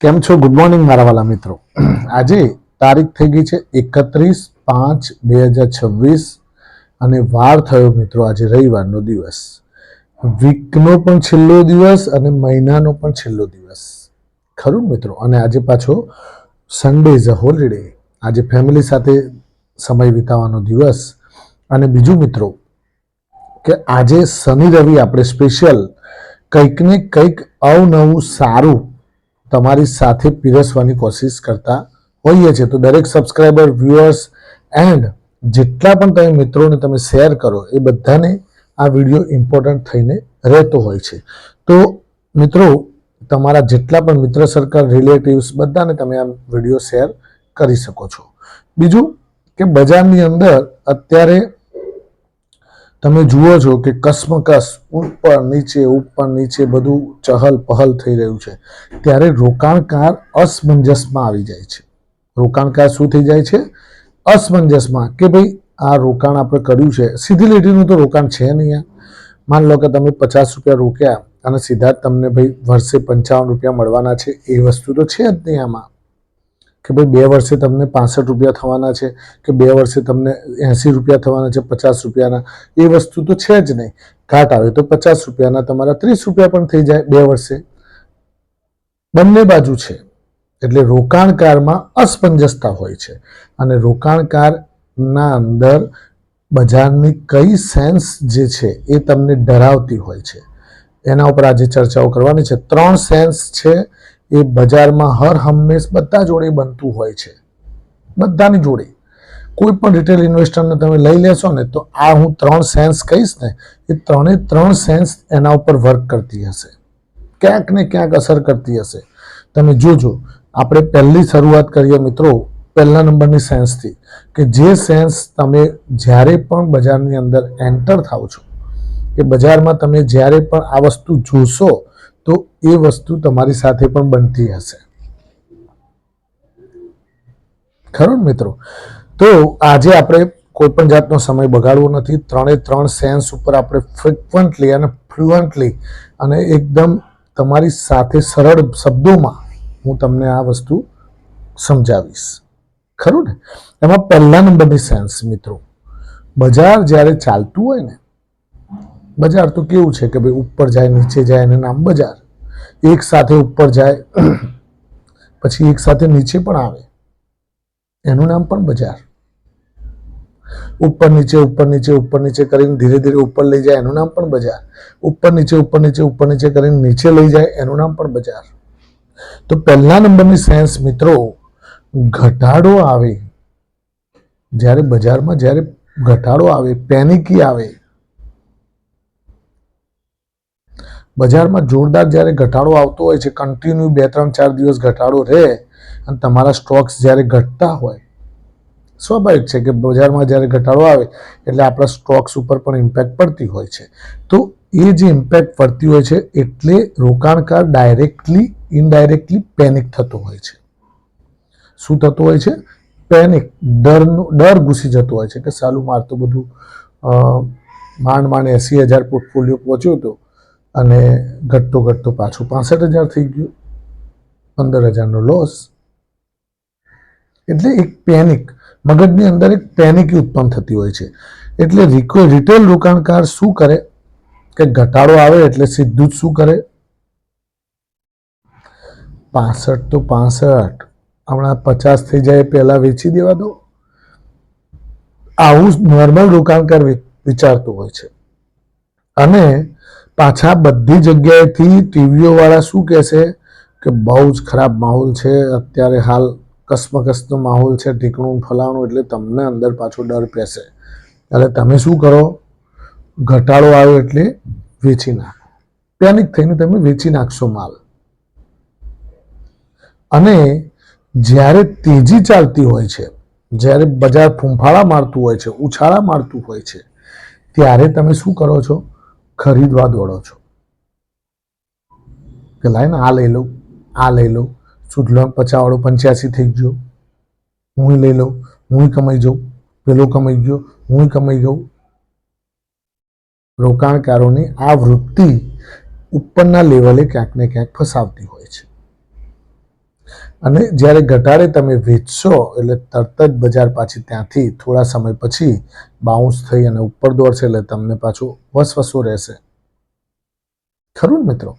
કેમ છો? Good morning મારા વાલા મિત્રો. આજે તારીખ થઈ ગઈ છે 31/5/2026 અને વાર થયો મિત્રો આજે રવિવારનો દિવસ. વીકનો પણ છેલ્લો દિવસ અને મહિનાનો પણ છેલ્લો દિવસ. ખરું મિત્રો? અને આજે પાછો સન્ડે ઇઝ અ હોલિડે. આજે ફેમિલી સાથે સમય વિતાવવાનો દિવસ. અને બીજું મિત્રો કે આજે શનિ રવિ આપણે સ્પેશિયલ કંઈક ને કંઈક અવનવું સારું તમારી સાથે પીરસવાની કોશિશ કરતા હોઈએ છીએ. તો દરેક સબસ્ક્રાઈબર, વ્યુઅર્સ એન્ડ જેટલા પણ તમે મિત્રોને તમે શેર કરો એ બધાને આ વિડીયો ઇમ્પોર્ટન્ટ થઈને રહેતો હોય છે. તો મિત્રો તમારા જેટલા પણ મિત્ર સર્કલ, રિલેટિવ્સ બધાને તમે આ વિડીયો શેર કરી શકો છો. બીજું કે બજારની અંદર અત્યારે તમે જુઓ છો કે કસમકસ ઉપર નીચે બધું ચહલ પહલ થઈ રહ્યું છે. ત્યારે રોકાણકાર અસમંજસમાં આવી જાય છે. રોકાણકાર શું થઈ જાય છે? અસમંજસમાં કે ભાઈ આ રોકાણ આપણે કર્યું છે, સીધી લીટીનું તો રોકાણ છે નહીં. માન લો કે તમે 50 રૂપિયા રોક્યા અને સીધા જ તમને ભાઈ વર્ષે 55 રૂપિયા મળવાના છે, એ વસ્તુ તો છે જ નહીં આમાં. કે ભાઈ 2 વર્ષે તમને 65 રૂપિયા થવાના છે કે 2 વર્ષે તમને 80 રૂપિયા થવાના છે 50 રૂપિયાના, એ વસ્તુ તો છે જ નહીં. ઘાટ આવે તો 50 રૂપિયાના તમારા 30 રૂપિયા પણ થઈ જાય 2 વર્ષે. બંને બાજુ છે. એટલે રોકાણકારમાં અસમંજસતા હોય છે અને રોકાણકારના અંદર બજારની કઈ સેન્સ જે છે એ તમને ડરાવતી હોય છે. એના ઉપર આજે ચર્ચાઓ કરવાની છે. 3 સેન્સ છે એ બજારમાં હર હંમેશ બધા જોડે બનતું હોય છે. બધાની જોડે. કોઈ પણ રિટેલ ઇન્વેસ્ટરને તમે લઈ લેશો ને તો આ હું 3 સેન્સ કહીશ ને, એ 3 સેન્સ એના ઉપર વર્ક કરતી હશે, ક્યાંક ને ક્યાંક અસર કરતી હશે. તમે જોજો. આપણે પહેલી શરૂઆત કરીએ મિત્રો પહેલા નંબરની સેન્સથી, કે જે સેન્સ તમે જ્યારે પણ બજારની અંદર એન્ટર થાવ છો, કે બજારમાં તમે જ્યારે પણ આ વસ્તુ જોશો તો એ વસ્તુ તમારી સાથે પણ બનતી હશે. ખરું મિત્રો? તો આજે આપણે કોઈ પણ જાતનો સમય બગાડવો નથી. 3 સેન્સ ઉપર આપણે ફ્રિક્વન્ટલી અને ફ્લુઅન્ટલી અને એકદમ તમારી સાથે સરળ શબ્દોમાં હું તમને આ વસ્તુ સમજાવીશ. ખરું ને? એમાં પહેલા નંબરની સેન્સ મિત્રો, બજાર જ્યારે ચાલતું હોય ને, બજાર તો કેવું છે કે ભાઈ ઉપર જાય નીચે જાય એનું નામ બજાર. એક સાથે ઉપર જાય પછી એક સાથે નીચે પણ આવે એનું નામ પણ બજાર. ઉપર નીચે કરીને ધીરે ધીરે ઉપર લઈ જાય એનું નામ પણ બજાર. ઉપર નીચે કરીને નીચે લઈ જાય એનું નામ પણ બજાર. તો પહેલા નંબરની સેન્સ મિત્રો, ઘટાડો આવે જ્યારે બજારમાં, જ્યારે ઘટાડો આવે, પેનિકી આવે, બજારમાં જોરદાર જ્યારે ઘટાડો આવતો હોય છે, કન્ટિન્યુ 2-3-4 દિવસ ઘટાડો રહે અને તમારા સ્ટોક્સ જ્યારે ઘટતા હોય, સ્વાભાવિક છે કે બજારમાં જ્યારે ઘટાડો આવે એટલે આપણા સ્ટોક્સ ઉપર પણ ઇમ્પેક્ટ પડતી હોય છે. તો એ જે ઇમ્પેક્ટ પડતી હોય છે એટલે રોકાણકાર ડાયરેક્ટલી ઇનડાયરેક્ટલી પેનિક થતો હોય છે. શું થતું હોય છે? પેનિક, ડર ઘૂસી જતો હોય છે કે સાલું માર તો બધું માંડ 80,000 પોર્ટફોલિયો પહોંચ્યો હતો અને ઘટતો પાછું 65,000 થઈ ગયું, 15,000નો લોસ. એટલે એક પેનિક, મગજની અંદર એક પેનિકી ઉત્પન્ન થતી હોય છે. એટલે રિટેલ રોકાણકાર શું કરે કે ઘટાડો આવે એટલે સીધું જ શું કરે, 65 તો 65, હમણાં 50 થઈ જાય પહેલા વેચી દેવા દો. આવું નોર્મલ રોકાણકાર વિચારતો હોય છે. અને પાછા બધી જગ્યાએથી ટીવીઓ વાળા શું કહેશે કે બહુ જ ખરાબ માહોલ છે અત્યારે, હાલ કસમકસનો માહોલ છે, ઢીકણું ફલાણું, એટલે તમને અંદર પાછો ડર પેસે. એટલે તમે શું કરો? ઘટાડો આવ્યો એટલે વેચી નાખો. પેનિક થઈને તમે વેચી નાખશો માલ. અને જ્યારે તેજી ચાલતી હોય છે, જ્યારે બજાર ફૂંફાળા મારતું હોય છે, ઉછાળા મારતું હોય છે, ત્યારે તમે શું કરો છો? ખરીદવા દોડો છો કે લાય ને આ લઈ લઉં, સુધલો 50 85 થઈ ગયો, હું લઈ લઉં, હું કમાઈ જાઉં, પેલો કમાઈ ગયો, હું કમાઈ ગયું. રોકાણકારોની આ વૃત્તિ ઉપરના લેવલે ક્યાંક ને ક્યાંક ફસાવતી હોય છે. અને જ્યારે ઘટાડે તમે વેચશો એટલે તરત જ બજાર પાછી ત્યાંથી થોડા સમય પછી બાઉન્સ થઈ અને ઉપર દોડશે એટલે તમને પાછું વસવસું રહેશે. ખરું ને મિત્રો?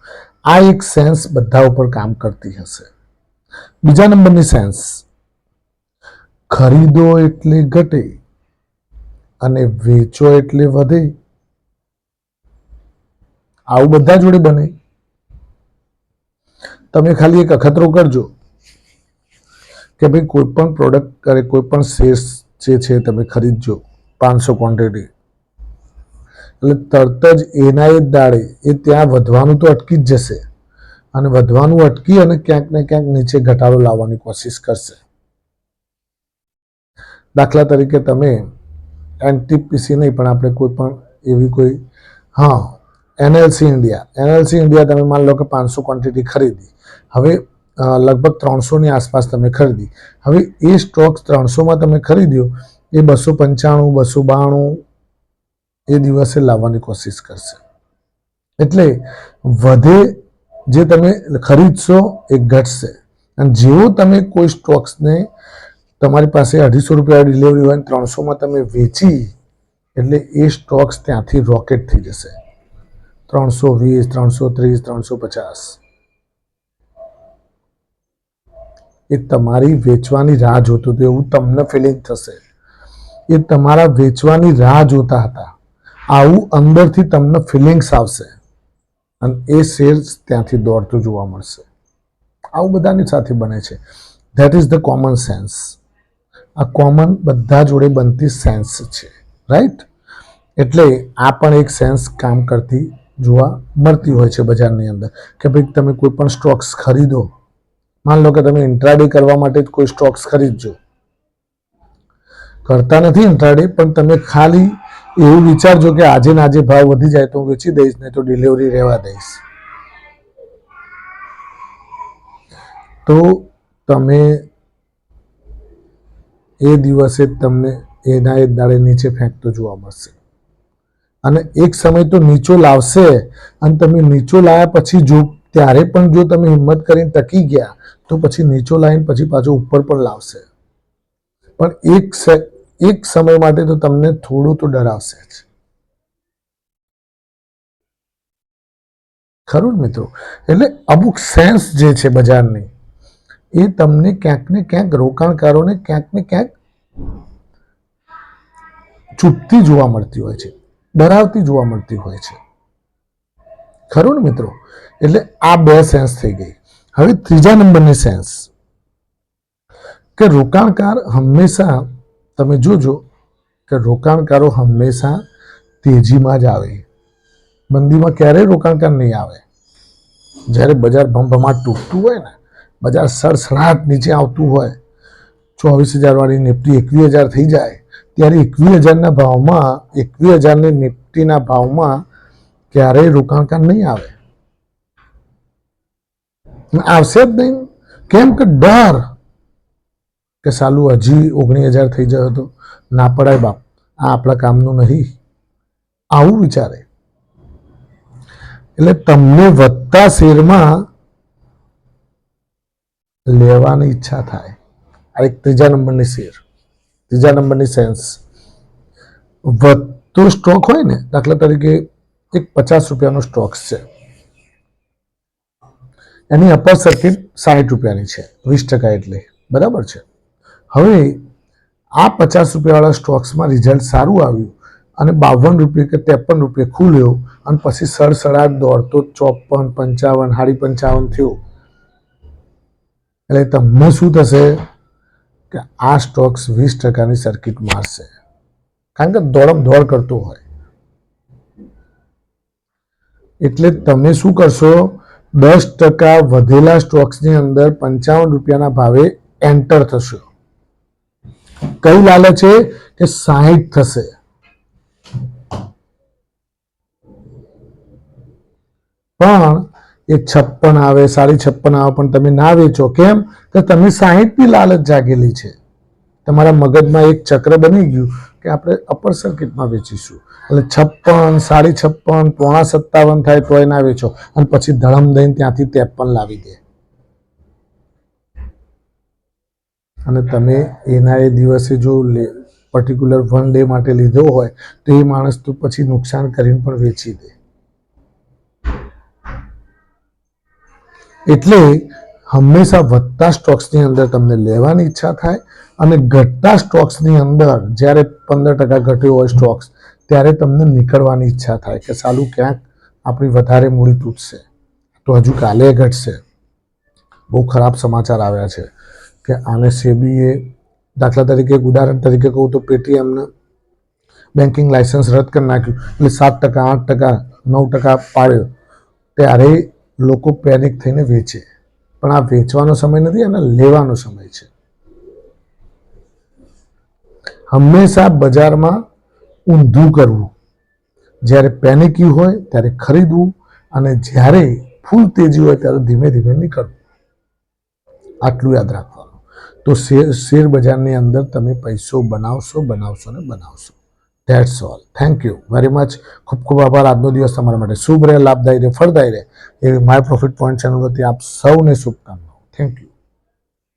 આ એક સેન્સ બધા ઉપર કામ કરતી હશે. બીજા નંબરની સેન્સ, ખરીદો એટલે ઘટે અને વેચો એટલે વધે. આવું બધા જોડે બને. તમે ખાલી એક અખતરો કરજો કે ભાઈ કોઈ પણ પ્રોડક્ટ કરે, કોઈ પણ શેર્સ જે છે તમે ખરીદજો 500 ક્વોન્ટિટી, એટલે તરત જ એના એ દાડે એ ત્યાં વધવાનું તો અટકી જ જશે અને વધવાનું અટકી અને ક્યાંક ને ક્યાંક નીચે ઘટાડો લાવવાની કોશિશ કરશે. દાખલા તરીકે તમે એનટીપીસી નહીં પણ આપણે કોઈ પણ એવી કોઈ એનએલસી ઇન્ડિયા તમે માની લો કે 500 ક્વોન્ટિટી ખરીદી, હવે લગભગ 300ની આસપાસ તમે ખરીદી. હવે એ સ્ટોક 300માં તમે ખરીદ્યો, એ 295 292 એ દિવસે લાવવાની કોશિશ કરશે. એટલે વધે જે તમે ખરીદશો એ ઘટશે. અને જેવો તમે કોઈ સ્ટોક્સને તમારી પાસે 250 રૂપિયા ડિલિવરી હોય 300માં તમે વેચી એટલે એ સ્ટોક્સ ત્યાંથી રોકેટ થઈ જશે 320 330 350. એ તમારી વેચવાની રાહ જોતું હતું એવું તમને ફિલિંગ થશે. એ તમારા વેચવાની રાહ જોતા હતા આવું અંદરથી તમને ફિલિંગ્સ આવશે અને એ શેર્સ ત્યાંથી દોડતું જોવા મળશે. આવું બધાની સાથે બને છે. That is the common sense. આ કોમન બધા જોડે બનતી સેન્સ છે, રાઈટ? એટલે આ પણ એક સેન્સ કામ કરતી જોવા મળતી હોય છે બજારની અંદર કે ભાઈ તમે કોઈ પણ સ્ટોક્સ ખરીદો, માન લો કે તમે ઇન્ટ્રાડે કરવા માટે જ કોઈ સ્ટોક્સ ખરીદજો, કરતા નથી ઇન્ટ્રાડે, પણ તમે ખાલી એવું વિચારજો કે આજે ને આજે ભાવ વધી જાય તો હું વેચી દઈશ, નહીં તો ડિલિવરી રહેવા દઈશ. તો તમે એ દિવસે તમને એના એ દાડે નીચે ફેંકતો જોવા મળશે અને એક સમય તો નીચો લાવશે અને તમે નીચો લાવ્યા પછી જો ત્યારે પણ જો તમે હિંમત કરીને ટકી ગયા તો પછી નીચો લાવીને પછી પાછો ઉપર પણ લાવશે. પણ એક સમય માટે તો તમને થોડું તો ડરાવશે જ. ખરું મિત્રો? એટલે અમુક સેન્સ જે છે બજારની એ તમને ક્યાંક ને ક્યાંક રોકાણકારોને ક્યાંક ને ક્યાંક ચૂપતી જોવા મળતી હોય છે, ડરાવતી જોવા મળતી હોય છે. ખરું ને મિત્રો? એટલે આ બે સેન્સ થઈ ગઈ. હવે ત્રીજા નંબરની સેન્સ કે રોકાણકાર હંમેશા, તમે જોજો કે રોકાણકારો હંમેશા તેજીમાં જ આવે, મંદીમાં ક્યારેય રોકાણકાર નહીં આવે. જ્યારે બજાર ભમભમાટ તૂટતું હોય ને, બજાર સડસડાટ નીચે આવતું હોય, 24,000 વાળી નિફ્ટી 21,000 થઈ જાય ત્યારે 21,000ના ભાવમાં, 21,000ની નિફ્ટીના ભાવમાં ક્યારેય રોકાણકાર નહીં આવે. આવશે જ નહીં. કેમ કે ડર કે સાલું હજી 19,000 થઈ જાય તો ના પડાય બાપ, આ આપણા કામનું નહીં, આવું વિચારે. એટલે તમને વધતા શેરમાં લેવાની ઈચ્છા થાય. આ એક ત્રીજા નંબરની સેન્સ. વધતો સ્ટોક હોય ને, દાખલા તરીકે એક 50 રૂપિયાનો સ્ટોક્સ છે, એની અપર સર્કિટ 60 રૂપિયાની છે, 20% એટલે બરાબર છે. હવે આ 50 રૂપિયાવાળા સ્ટોક્સમાં રિઝલ્ટ સારું આવ્યું અને 52 રૂપિયા કે 53 રૂપિયા ખુલ્યો અને પછી સડસડાટ દોડતો 54 55 55 થયો. એટલે તમને શું થશે કે આ સ્ટોક્સ 20%ની સર્કિટ મારશે, કારણ કે દોડમ દોડ કરતો હોય. એટલે તમે શું કરશો, 10% વધેલા સ્ટોક્સની અંદર 55 રૂપિયાના ભાવે એન્ટર થશો. કઈ લાલચ છે કે 60 થશે, પણ એ 56 આવે, 56.5 આવે, પણ તમે ના વેચો. કેમ કે તમે 60ની લાલચ જાગેલી છે. તમારા મગજમાં એક ચક્ર બની ગયું કે આપણે અપર સર્કિટમાં વેચીશું, એટલે 56, 56.5, 57 થાય તોય ના વેચો અને પછી ધડમ દઈને ત્યાંથી 53 લાવી દે. અને તમે એના એ દિવસે જો પર્ટિક્યુલર 1 ડે માટે લીધો હોય તો એ માણસ તો પછી નુકસાન કરીને પણ વેચી દે. એટલે હંમેશા વધતા સ્ટોક્સની અંદર તમને લેવાની ઈચ્છા થાય અને ઘટતા સ્ટોક્સની અંદર જ્યારે 15% ઘટ્યો હોય સ્ટોક્સ ત્યારે તમને નીકળવાની ઈચ્છા થાય કે સાલું ક્યાંક આપણી વધારે મૂડી તૂટશે તો હજુ કાલે ઘટશે. બહુ ખરાબ સમાચાર આવ્યા છે કે આને સેબીએ દાખલા તરીકે ઉદાહરણ તરીકે કહું તો પેટીએમને બેન્કિંગ લાયસન્સ રદ કરી નાખ્યું એટલે 7%, 8%, 9% પાડ્યો ત્યારે લોકો પેનિક થઈને વેચે. પણ આ વેચવાનો સમય નથી, અને લેવાનો સમય છે. હંમેશા બજારમાં ઊંધું કરવું. જ્યારે પેનિક્યું હોય ત્યારે ખરીદવું અને જ્યારે ફૂલ તેજી હોય ત્યારે ધીમે ધીમે નીકળવું. આટલું યાદ રાખવાનું. તો શેર બજારની અંદર તમે પૈસો બનાવશો ને બનાવશો. That's all. Thank you very much. ખૂબ ખૂબ આભાર. આજનો દિવસ તમારા માટે શુભ રહે, લાભદાયી રહે, ફળદાયી રહે એવી માય પ્રોફિટ પોઈન્ટ ચેનલ વતી આપ સૌને શુભકામનાઓ. Thank you.